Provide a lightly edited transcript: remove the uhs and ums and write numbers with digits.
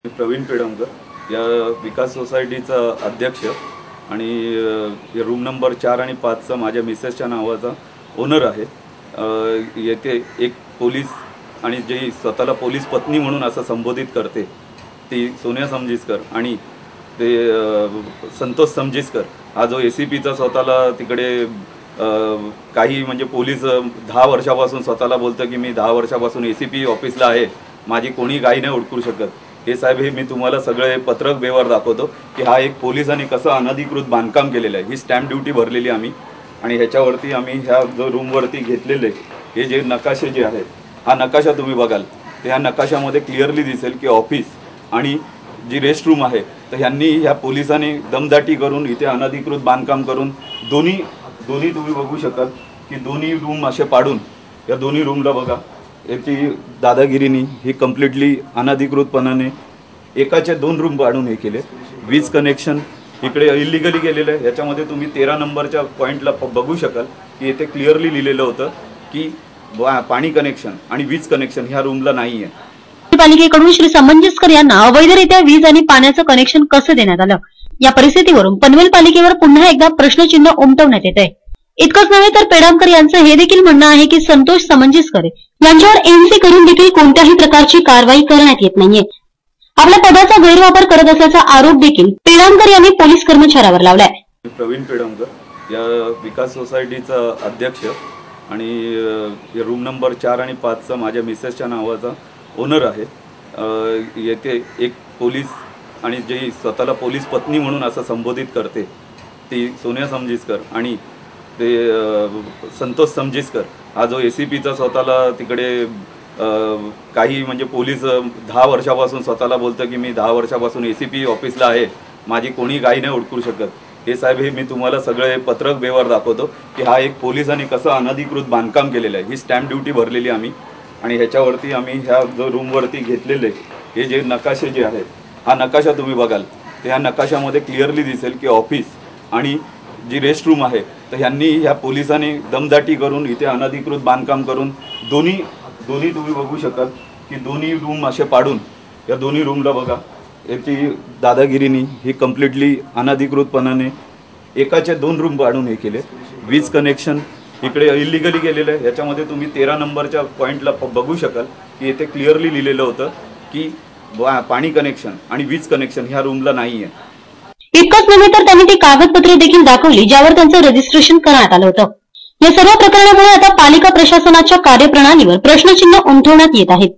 प्रवीण पेडमकर या विकास सोसायटीचा अध्यक्ष आणि रूम नंबर 4 आणि 5 चा माझ्या मिसेसच्या नावाचा ओनर आहे। येथे एक पोलीस आणि जे स्वतःला पोलीस पत्नी म्हणून असं संबोधित करते ती सोनिया समजिस्कर आणि ते संतोष समजिस्कर हा जो एसीपीचा स्वतःला तिकडे काही म्हणजे पोलीस 10 वर्षापासून स्वतःला बोलतं की मी 10 वर्षापासून एसीपी ऑफिसला आहे, माझी कोणी काही नाही ओळखू शकत। हे साहेब हे मी तुम्हाला सगळे पत्रक व्यवहार दाखवतो की हा एक पोलिसांनी कसं अनधिकृत बांधकाम केलेलं आहे। ही स्टॅम्प ड्युटी भरलेली आम्ही आणि ह्याच्यावरती आम्ही ह्या जो रूमवरती घेतलेले हे जे नकाशे जे आहेत, हा नकाशा तुम्ही बघाल तर ह्या नकाशामध्ये क्लिअरली दिसेल की ऑफिस आणि जी रेस्ट रूम आहे तर ह्यांनी ह्या पोलिसांनी दमदाटी करून इथे अनधिकृत बांधकाम करून दोन्ही तुम्ही बघू शकाल की दोन्ही रूम असे पाडून या दोन्ही रूमला बघा याची दादागिरीनी ही कम्प्लिटली अनधिकृतपणाने एकाचे 2 रूम पाडून हे केले। वीज कनेक्शन इकडे इलिगली गेलेलं आहे। याच्यामध्ये तुम्ही 13 नंबरच्या पॉईंटला बघू शकाल की इथे क्लिअरली लिहिलेलं होतं की पाणी कनेक्शन आणि वीज कनेक्शन ह्या रूमला नाही आहे। पालिकेकडून श्री समंजसकर यांना अवैधरित्या वीज आणि पाण्याचं कनेक्शन कसं देण्यात आलं, या परिस्थितीवरून पनवेल पालिकेवर पुन्हा एकदा प्रश्नचिन्ह उमटवण्यात येत आहे। इतकंच नव्हे तर पेडामकर यांचं हे देखील म्हणणं आहे की संतोष समंजसकर यांच्यावर एनसी करून देखील कोणत्याही प्रकारची कारवाई करण्यात येत नाहीये। आपल्या पदाचा गैरवापर करत असल्याचा आरोप देखील पेडामकर यांनी पोलीस कर्मचाऱ्यावर लावलाय। प्रवीण पेडमकर या विकास सोसायटीचा अध्यक्ष आणि रूम नंबर 4 आणि 5 चा माझ्या मिसेसच्या नावाचा ओनर आहे। येथे एक पोलीस आणि जे स्वतःला पोलीस पत्नी म्हणून असं संबोधित करते ती सोनिया समजिस्कर आणि ते संतोष समजिस्कर हा जो एसीपीचा स्वतःला तिकडे काही म्हणजे पोलीस 10 वर्षापासून स्वतःला बोलतं की मी 10 वर्षापासून एसीपी ऑफिसला आहे, माझी कोणी काही नाही ओळखू शकत। हे साहेब हे मी तुम्हाला सगळे पत्रक व्यवहार दाखवतो की हा एक पोलिसांनी कसं अनधिकृत बांधकाम केलेलं आहे। ही स्टॅम्प ड्युटी भरलेली आम्ही आणि ह्याच्यावरती आम्ही ह्या जो रूमवरती घेतलेले हे जे नकाशे जे आहेत, हा नकाशा तुम्ही बघाल तर ह्या नकाशामध्ये क्लिअरली दिसेल की ऑफिस आणि जी रेस्ट रूम आहे तर ह्यांनी ह्या पोलिसांनी दमदाटी करून इथे अनधिकृत बांधकाम करून दोन्ही तुम्ही बघू शकाल की दोन्ही रूम असे पाडून या दोन्ही रूमला बघा याची दादागिरीनी ही कम्प्लिटली अनधिकृतपणाने एकाचे 2 रूम पाडून हे केले। वीज कनेक्शन इकडे इलिगली गेलेलं आहे। याच्यामध्ये तुम्ही 13 नंबरच्या पॉईंटला बघू शकाल की इथे क्लिअरली लिहिलेलं होतं की पाणी कनेक्शन आणि वीज कनेक्शन ह्या रूमला नाही आहे। इतकंच नव्हे तर त्यांनी ती कागदपत्रे देखील दाखवली ज्यावर त्यांचं रजिस्ट्रेशन करण्यात आलं होतं। या सर्व प्रकरणामुळे आता पालिका प्रशासनाच्या कार्यप्रणालीवर प्रश्नचिन्ह उमटवण्यात येत आहेत।